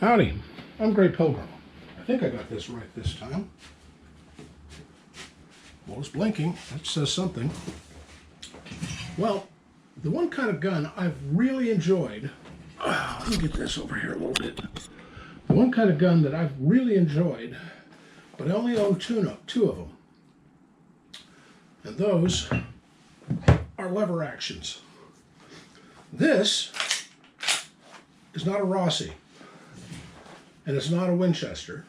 Howdy, I'm Grey Pilgrim. I think I got this right this time. Well, it's blinking. That says something. Well, the one kind of gun I've really enjoyed, let me get this over here a little bit. The one kind of gun that I've really enjoyed, but I only own two of them. And those are lever actions. This is not a Rossi, and it's not a Winchester.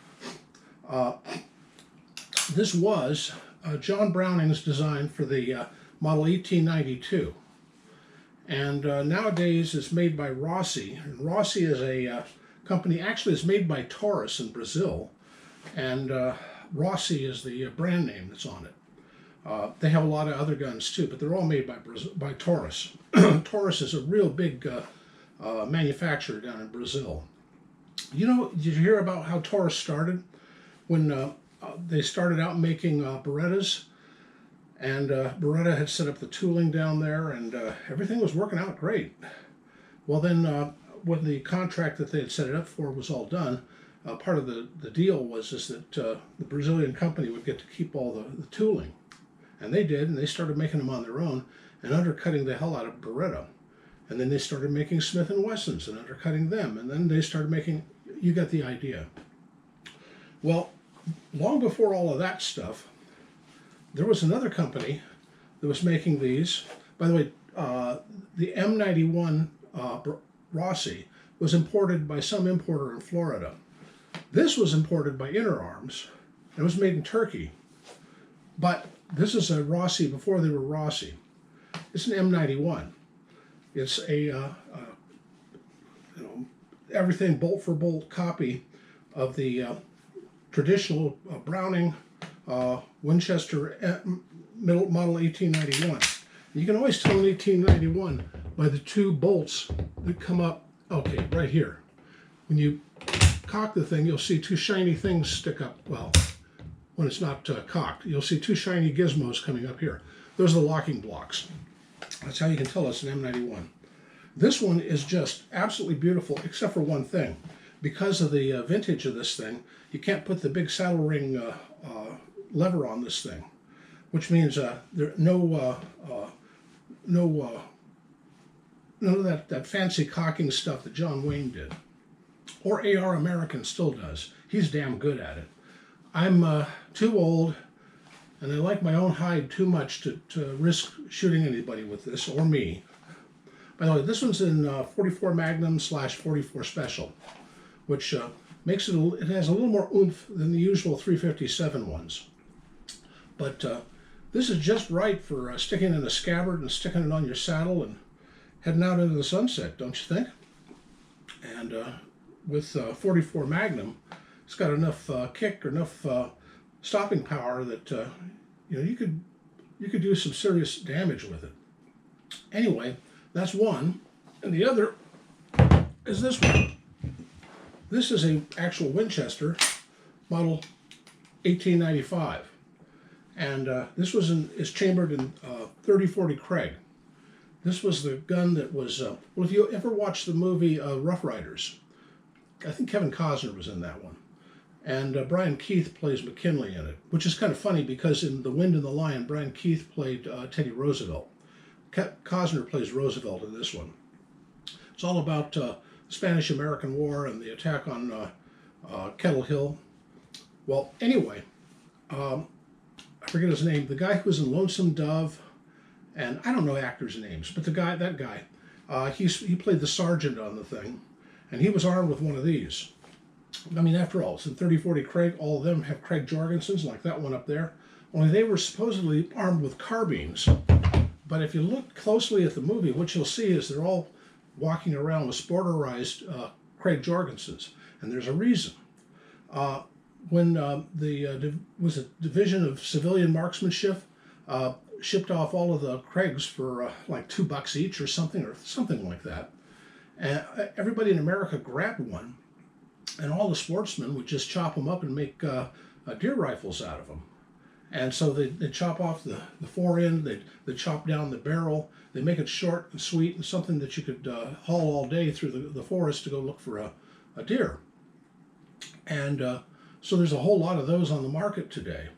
This was John Browning's design for the model 1892. And nowadays it's made by Rossi. And Rossi is a company, actually it's made by Taurus in Brazil. And Rossi is the brand name that's on it. They have a lot of other guns too, but they're all made by Taurus. Taurus is a real big manufacturer down in Brazil. You know, did you hear about how Taurus started? When they started out making Berettas, and Beretta had set up the tooling down there, and everything was working out great. Well then, when the contract that they had set it up for was all done, part of the deal was that the Brazilian company would get to keep all the tooling. And they did, and they started making them on their own and undercutting the hell out of Beretta. And then they started making Smith & Wessons and undercutting them. And then they started making, you got the idea. Well, long before all of that stuff, there was another company that was making these. By the way, the M91 Rossi was imported by some importer in Florida. This was imported by Inter Arms. It was made in Turkey. But this is a Rossi before they were Rossi. It's an M91. It's a everything bolt for bolt copy of the traditional Browning Winchester model 1891. You can always tell an 1891 by the two bolts that come up. Okay, right here. When you cock the thing, you'll see two shiny things stick up. Well, when it's not cocked, you'll see two shiny gizmos coming up here. Those are the locking blocks. That's how you can tell it's an M91. This one is just absolutely beautiful, except for one thing. Because of the vintage of this thing, you can't put the big saddle ring lever on this thing, which means there none of that fancy cocking stuff that John Wayne did, or A.R. American still does. He's damn good at it. I'm too old, and I like my own hide too much to risk shooting anybody with this, or me. By the way, this one's in 44 Magnum / 44 Special, which makes it, it has a little more oomph than the usual 357 ones. But this is just right for sticking in a scabbard and sticking it on your saddle and heading out into the sunset, don't you think? And with 44 Magnum, it's got enough kick or enough stopping power that you could do some serious damage with it. Anyway, that's one, and the other is this one. This is an actual Winchester model 1895, and this is chambered in 30-40 Craig. This was the gun that was well, if you ever watched the movie Rough Riders, I think Kevin Costner was in that one. And Brian Keith plays McKinley in it, which is kind of funny because in The Wind and the Lion, Brian Keith played Teddy Roosevelt. Costner plays Roosevelt in this one. It's all about the Spanish-American War and the attack on Kettle Hill. Well, anyway, I forget his name. The guy who was in Lonesome Dove, and I don't know actors' names, but that guy, he played the sergeant on the thing, and he was armed with one of these. I mean, after all, it's in 30-40 Craig. All of them have Craig Jorgensens, like that one up there. Only they were supposedly armed with carbines. But if you look closely at the movie, what you'll see is they're all walking around with sporterized Craig Jorgensens. And there's a reason. When was a division of civilian marksmanship shipped off all of the Craigs for like $2 each or something like that. And everybody in America grabbed one. And all the sportsmen would just chop them up and make deer rifles out of them. And so they chop off the forend, they chop down the barrel, they make it short and sweet and something that you could haul all day through the forest to go look for a deer. And so there's a whole lot of those on the market today.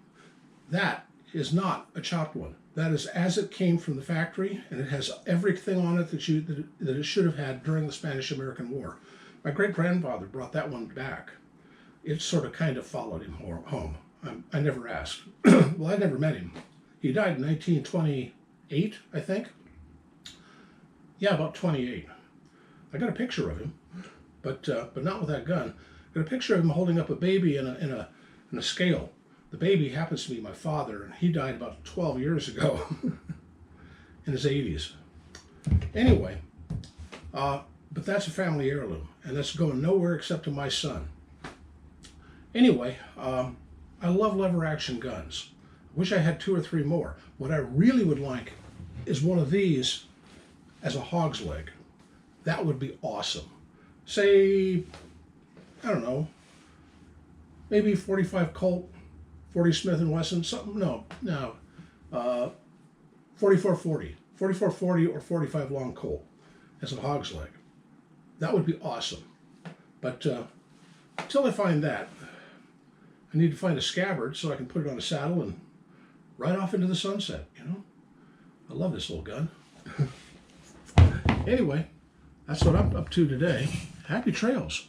That is not a chopped one. That is as it came from the factory, and it has everything on it that it should have had during the Spanish-American War. My great-grandfather brought that one back. It sort of kind of followed him home. I never asked. Well, I never met him. He died in 1928, I think. Yeah, about 28. I got a picture of him, but not with that gun. I got a picture of him holding up a baby in a scale. The baby happens to be my father, and he died about 12 years ago in his 80s. Anyway, but that's a family heirloom, and that's going nowhere except to my son. Anyway, I love lever action guns. I wish I had 2 or 3 more. What I really would like is one of these as a hog's leg. That would be awesome. Say, I don't know, maybe 45 Colt, 40 Smith & Wesson, something, no, 4440 or 45 long Colt as a hog's leg. That would be awesome. But until I find that, I need to find a scabbard so I can put it on a saddle and ride off into the sunset, you know? I love this little gun. Anyway, that's what I'm up to today. Happy trails.